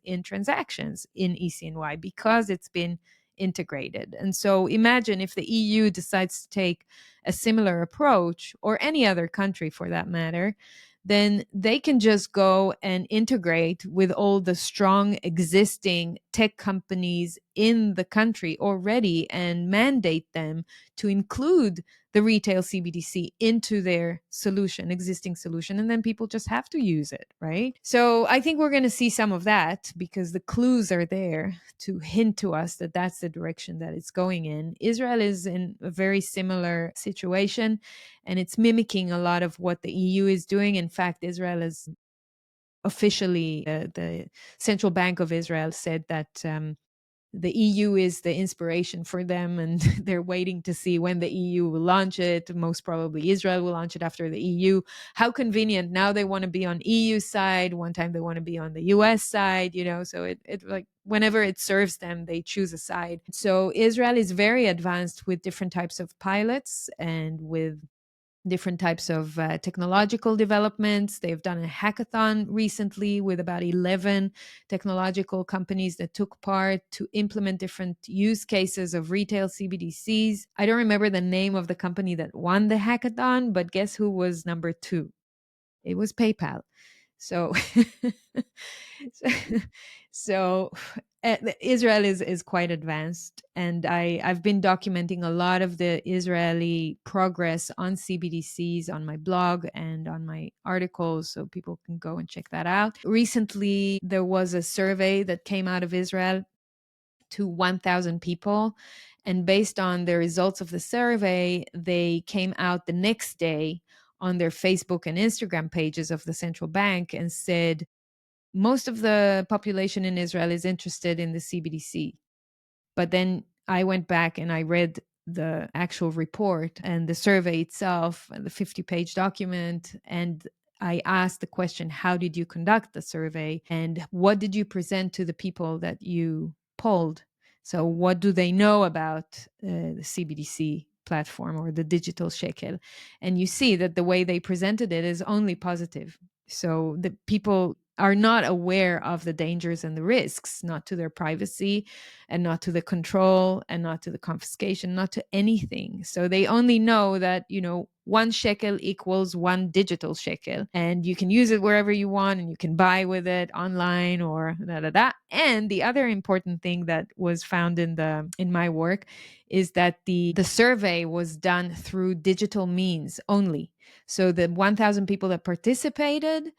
in transactions in ECNY because it's been integrated. And so imagine if the EU decides to take a similar approach, or any other country for that matter, then they can just go and integrate with all the strong existing tech companies in the country already and mandate them to include the retail CBDC into their solution, existing solution, and then people just have to use it, right? So I think we're going to see some of that because the clues are there to hint to us that that's the direction that it's going in. Israel is in a very similar situation, and it's mimicking a lot of what the EU is doing. In fact, Israel is officially, the Central Bank of Israel said that the EU is the inspiration for them, and they're waiting to see when the EU will launch it. Most probably Israel will launch it after the EU. How convenient. Now they want to be on EU side. One time they want to be on the US side, so it like whenever it serves them, they choose a side. So Israel is very advanced with different types of pilots and with different types of technological developments. They've done a hackathon recently with about 11 technological companies that took part to implement different use cases of retail CBDCs. I don't remember the name of the company that won the hackathon, but guess who was number two? It was PayPal. So, so Israel is quite advanced, and I've been documenting a lot of the Israeli progress on CBDCs on my blog and on my articles, so people can go and check that out. Recently, there was a survey that came out of Israel to 1,000 people. And based on the results of the survey, they came out the next day on their Facebook and Instagram pages of the central bank and said, most of the population in Israel is interested in the CBDC. But then I went back and I read the actual report and the survey itself, and the 50-page document. And I asked the question, how did you conduct the survey? And what did you present to the people that you polled? So, what do they know about the CBDC platform or the digital shekel? And you see that the way they presented it is only positive. So, the people are not aware of the dangers and the risks, not to their privacy and not to the control and not to the confiscation, not to anything. So they only know that, 1 shekel equals 1 digital shekel, and you can use it wherever you want and you can buy with it online or da da da. And the other important thing that was found in my work is that the survey was done through digital means only. So the 1,000 people that participated,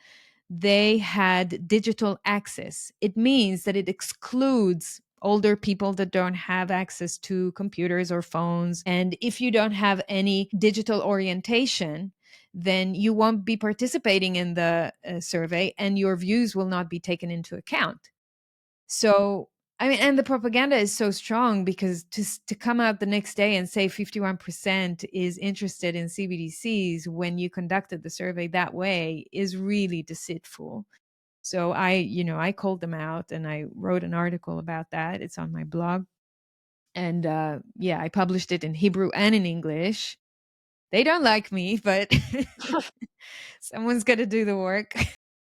they had digital access. It means that it excludes older people that don't have access to computers or phones. And if you don't have any digital orientation, then you won't be participating in the survey and your views will not be taken into account. So, I mean, and the propaganda is so strong because to come out the next day and say 51% is interested in CBDCs when you conducted the survey that way is really deceitful. So I called them out and I wrote an article about that. It's on my blog. And yeah, I published it in Hebrew and in English. They don't like me, but someone's got to do the work.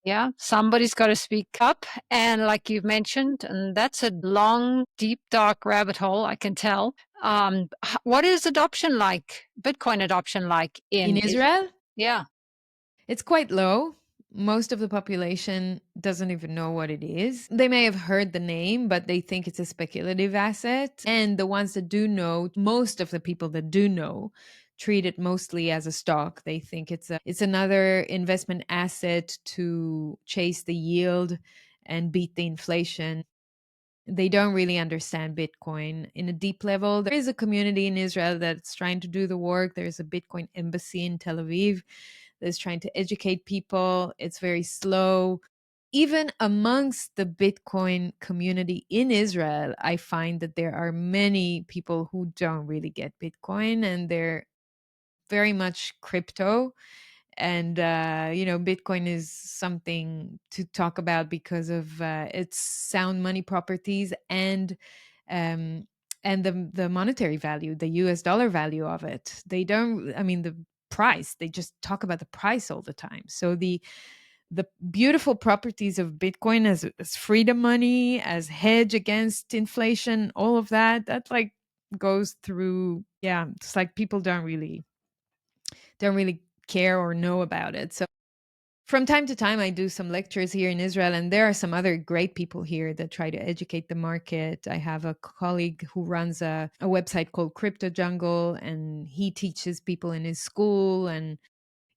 Yeah, somebody's got to speak up. And like you mentioned, and that's a long, deep, dark rabbit hole, I can tell. What is adoption like, Bitcoin adoption like In in Israel? Israel, Yeah. it's quite low. Most of the population doesn't even know what it is. They may have heard the name, but they think it's a speculative asset. And the ones that do know, most of the people that do know, treat it mostly as a stock. They think it's another investment asset to chase the yield and beat the inflation. They don't really understand Bitcoin in a deep level. There is a community in Israel that's trying to do the work. There's a Bitcoin embassy in Tel Aviv that's trying to educate people. It's very slow. Even amongst the Bitcoin community in Israel, I find that there are many people who don't really get Bitcoin, and they're very much crypto. And Bitcoin is something to talk about because of its sound money properties, um and the monetary value, the US dollar value of it. They don't, I mean, the price, they just talk about the price all the time. So the beautiful properties of Bitcoin as freedom money, as hedge against inflation, all of that like goes through. Yeah, it's like people don't really care or know about it. So from time to time, I do some lectures here in Israel, and there are some other great people here that try to educate the market. I have a colleague who runs a website called Crypto Jungle, and he teaches people in his school. And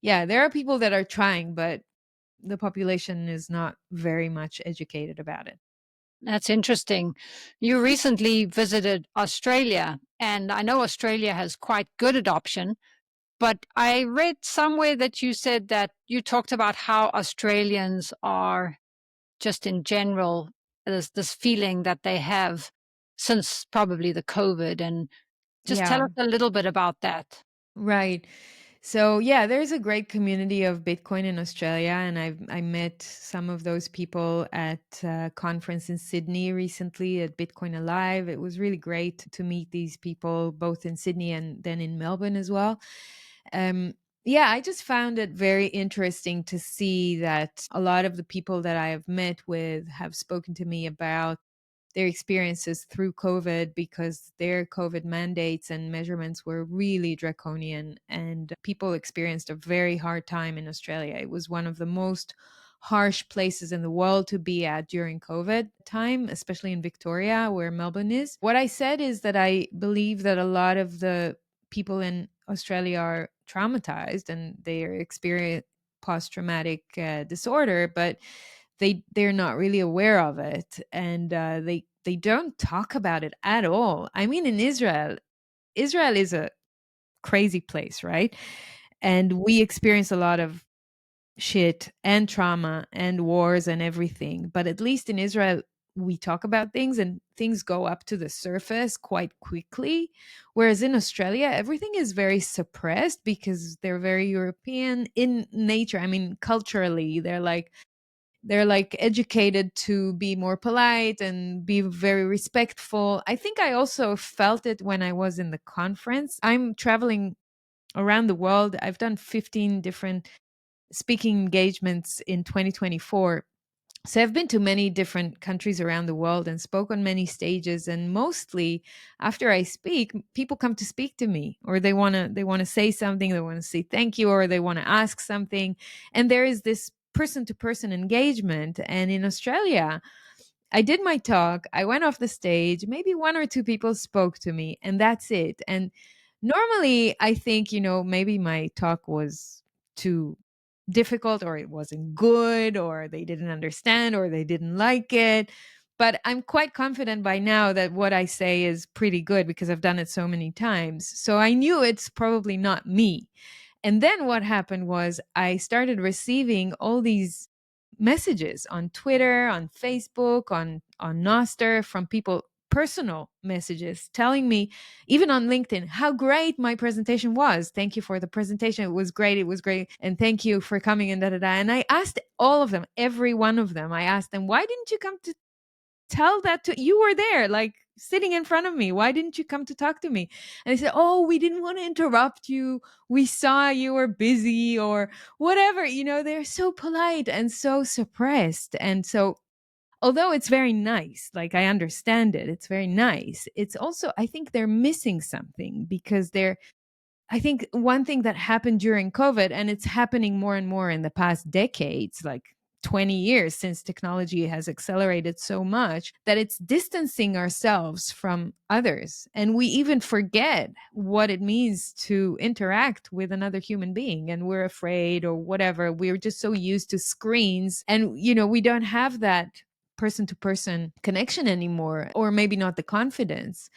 yeah, there are people that are trying, but the population is not very much educated about it. That's interesting. You recently visited Australia, and I know Australia has quite good adoption, but I read somewhere that you said that you talked about how Australians are just in general, there's this feeling that they have since probably the COVID. And just tell Yeah, us a little bit about that. right. So yeah, there's a great community of Bitcoin in Australia, and I met some of those people at a conference in Sydney recently at Bitcoin Alive. It was really great to meet these people both in Sydney and then in Melbourne as well. Um, yeah, I just found it very interesting to see that a lot of the people that I have met with have spoken to me about their experiences through COVID, because their COVID mandates and measurements were really draconian, and people experienced a very hard time in Australia. It was one of the most harsh places in the world to be at during COVID time, especially in Victoria, where Melbourne is. What I said is that I believe that a lot of the people in Australia are traumatized and they are experience post-traumatic disorder, but they're not really aware of it, and they don't talk about it at all. I mean, in Israel is a crazy place, right? And we experience a lot of shit and trauma and wars and everything, but at least in Israel we talk about things and things go up to the surface quite quickly, whereas in Australia everything is very suppressed because they're very European in nature. I mean, culturally they're like educated to be more polite and be very respectful. I think I also felt it when I was in the conference. I'm traveling around the world. I've done 15 different speaking engagements in 2024. So I've been to many different countries around the world and spoke on many stages, and mostly after I speak, people come to speak to me, or they want to say something, they want to say thank you, or they want to ask something. And there is this person to person engagement. And in Australia, I did my talk, I went off the stage, maybe one or two people spoke to me, and that's it. And normally I think, maybe my talk was too difficult, or it wasn't good, or they didn't understand, or they didn't like it. But I'm quite confident by now that what I say is pretty good because I've done it so many times. So I knew it's probably not me. And then what happened was I started receiving all these messages on Twitter, on Facebook, on Noster, from people, personal messages telling me, even on LinkedIn, how great my presentation was. Thank you for the presentation. It was great. It was great. And thank you for coming and da da da. And I asked all of them, every one of them, I asked them, why didn't you come to tell that to, you were there, like sitting in front of me, why didn't you come to talk to me? And they said, oh, we didn't want to interrupt you, we saw you were busy, or whatever. They're so polite and so suppressed. And so although it's very nice, like I understand it, it's very nice, it's also, I think they're missing something, because I think one thing that happened during COVID, and it's happening more and more in the past decades, like 20 years since technology has accelerated so much, that it's distancing ourselves from others. And we even forget what it means to interact with another human being. And we're afraid or whatever. We're just so used to screens. And, we don't have that person to person connection anymore, or maybe not the confidence.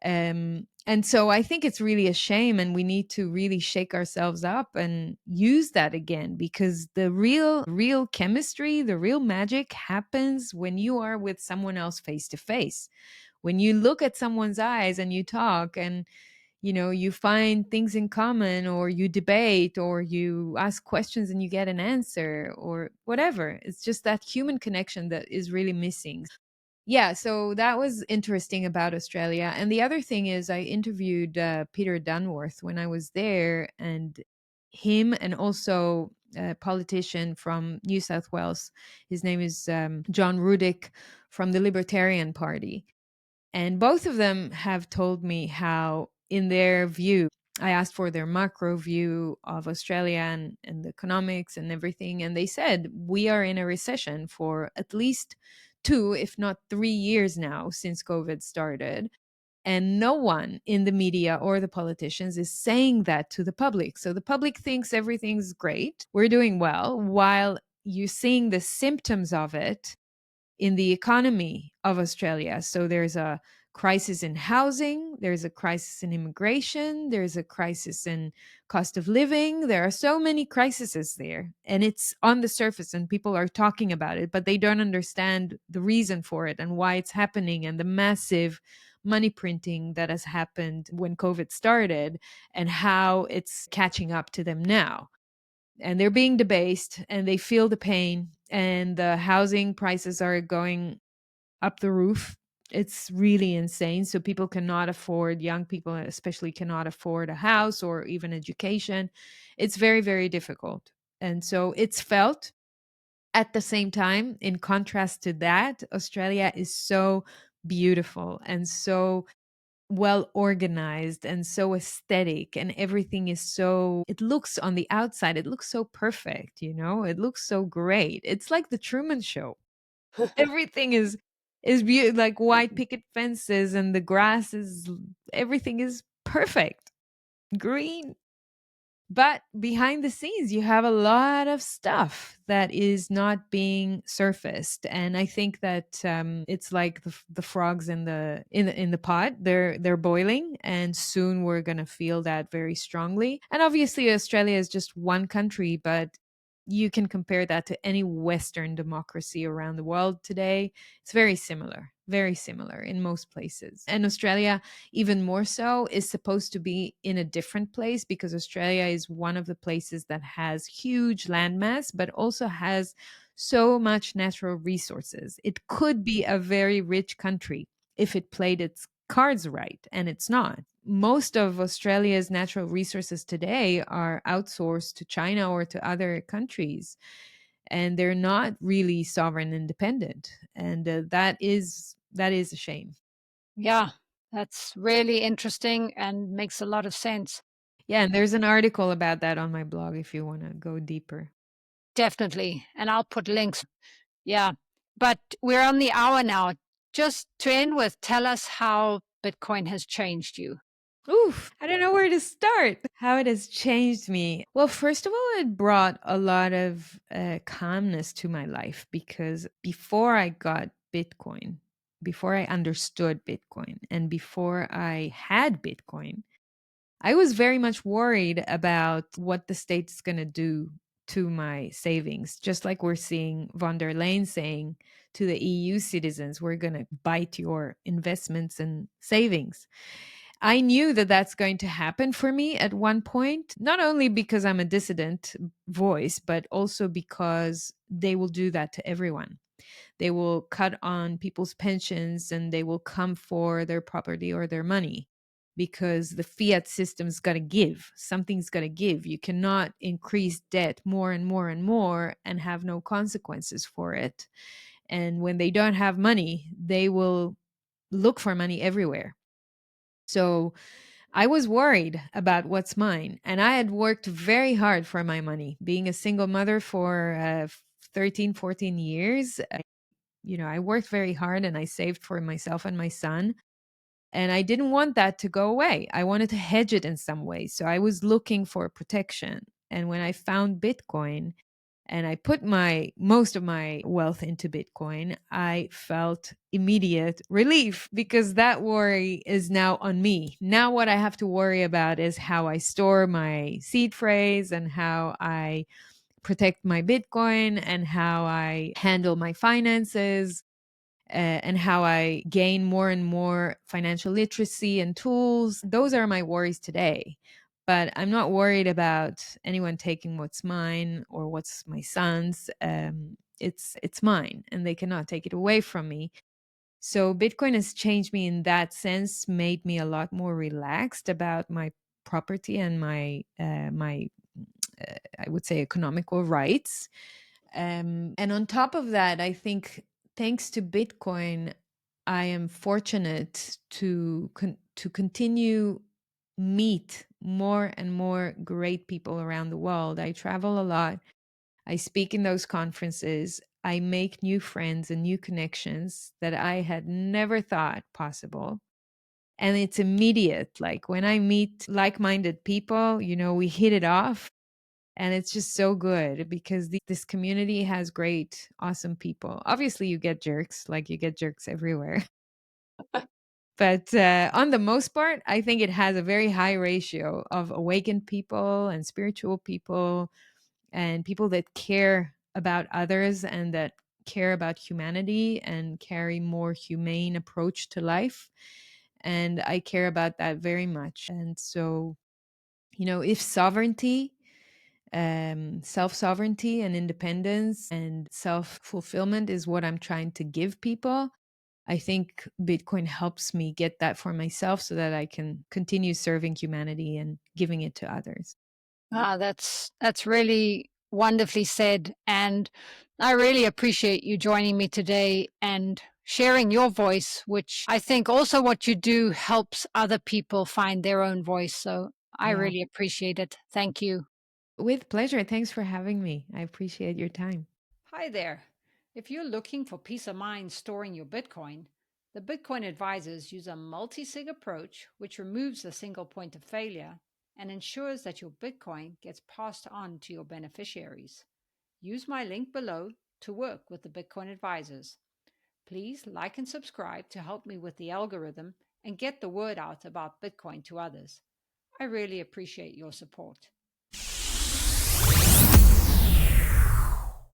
And so I think it's really a shame, and we need to really shake ourselves up and use that again, because the real chemistry, the real magic happens when you are with someone else face to face. When you look at someone's eyes and you talk, and you find things in common, or you debate, or you ask questions and you get an answer, or whatever. It's just that human connection that is really missing. Yeah, so that was interesting about Australia. And the other thing is, I interviewed Peter Dunworth when I was there, and him, and also a politician from New South Wales. His name is John Rudick, from the Libertarian Party. And both of them have told me how, in their view, I asked for their macro view of Australia and the economics and everything. And they said, we are in a recession for at least 2, if not 3 years now, since COVID started. And no one in the media or the politicians is saying that to the public. So the public thinks everything's great, we're doing well, while you're seeing the symptoms of it in the economy of Australia. So there's a crisis in housing, there's a crisis in immigration, there's a crisis in cost of living. There are so many crises there, and it's on the surface, and people are talking about it, but they don't understand the reason for it and why it's happening, and the massive money printing that has happened when COVID started, and how it's catching up to them now. And they're being debased, and they feel the pain, and the housing prices are going up the roof. It's really insane. So people cannot afford, young people especially, cannot afford a house or even education. It's very, very difficult. And so it's felt. At the same time, in contrast to that, Australia is so beautiful and so well organized and so aesthetic, and everything is so, it looks, on the outside it looks so perfect, it looks so great. It's like the Truman Show. Everything is beautiful, like white picket fences, and the grass is, everything is perfect, green. But behind the scenes, you have a lot of stuff that is not being surfaced, and I think that it's like the frogs in the pot. They're boiling, and soon we're gonna feel that very strongly. And obviously, Australia is just one country, but you can compare that to any Western democracy around the world today. It's very similar in most places. And Australia, even more so, is supposed to be in a different place, because Australia is one of the places that has huge landmass, but also has so much natural resources. It could be a very rich country if it played its cards right, and it's not. Most of Australia's natural resources today are outsourced to China or to other countries, and they're not really sovereign independent, and that is a shame. Yeah, that's really interesting and makes a lot of sense. Yeah, and there's an article about that on my blog if you want to go deeper. Definitely. And I'll put links. Yeah. But we're on the hour now. Just to end with, tell us how Bitcoin has changed you. Oof, I don't know where to start. How it has changed me. Well, first of all, it brought a lot of calmness to my life, because before I got Bitcoin, before I understood Bitcoin, and before I had Bitcoin, I was very much worried about what the state's going to do to my savings. Just like we're seeing von der Leyen saying to the EU citizens, we're going to bite your investments and savings. I knew that that's going to happen for me at one point, not only because I'm a dissident voice, but also because they will do that to everyone. They will cut on people's pensions, and they will come for their property or their money, because the fiat system's got to give. Something's got to give. You cannot increase debt more and more and more and have no consequences for it. And when they don't have money, they will look for money everywhere. So I was worried about what's mine. And I had worked very hard for my money, being a single mother for 13, 14 years. I worked very hard, and I saved for myself and my son. And I didn't want that to go away. I wanted to hedge it in some way. So I was looking for protection. And when I found Bitcoin, and I put my most of my wealth into Bitcoin, I felt immediate relief because that worry is now on me. Now what I have to worry about is how I store my seed phrase and how I protect my Bitcoin and how I handle my finances, and how I gain more and more financial literacy and tools. Those are my worries today. But I'm not worried about anyone taking what's mine or what's my son's. It's mine, and they cannot take it away from me. So Bitcoin has changed me in that sense, made me a lot more relaxed about my property and my I would say economical rights. And on top of that, I think thanks to Bitcoin, I am fortunate to continue meet more and more great people around the world. I travel a lot. I speak in those conferences. I make new friends and new connections that I had never thought possible. And it's immediate. Like when I meet like minded people, we hit it off, and it's just so good because this community has great, awesome people. Obviously, you get jerks, like you get jerks everywhere. But on the most part, I think it has a very high ratio of awakened people and spiritual people and people that care about others and that care about humanity and carry more humane approach to life. And I care about that very much. And so, if sovereignty, self sovereignty and independence and self fulfillment is what I'm trying to give people, I think Bitcoin helps me get that for myself so that I can continue serving humanity and giving it to others. That's really wonderfully said, and I really appreciate you joining me today and sharing your voice, which I think also what you do helps other people find their own voice. So I Yeah. really appreciate it. Thank you. With pleasure. Thanks for having me. I appreciate your time. Hi there. If you're looking for peace of mind storing your Bitcoin, the Bitcoin advisors use a multi sig approach which removes the single point of failure and ensures that your Bitcoin gets passed on to your beneficiaries. Use my link below to work with the Bitcoin advisors. Please like and subscribe to help me with the algorithm and get the word out about Bitcoin to others. I really appreciate your support.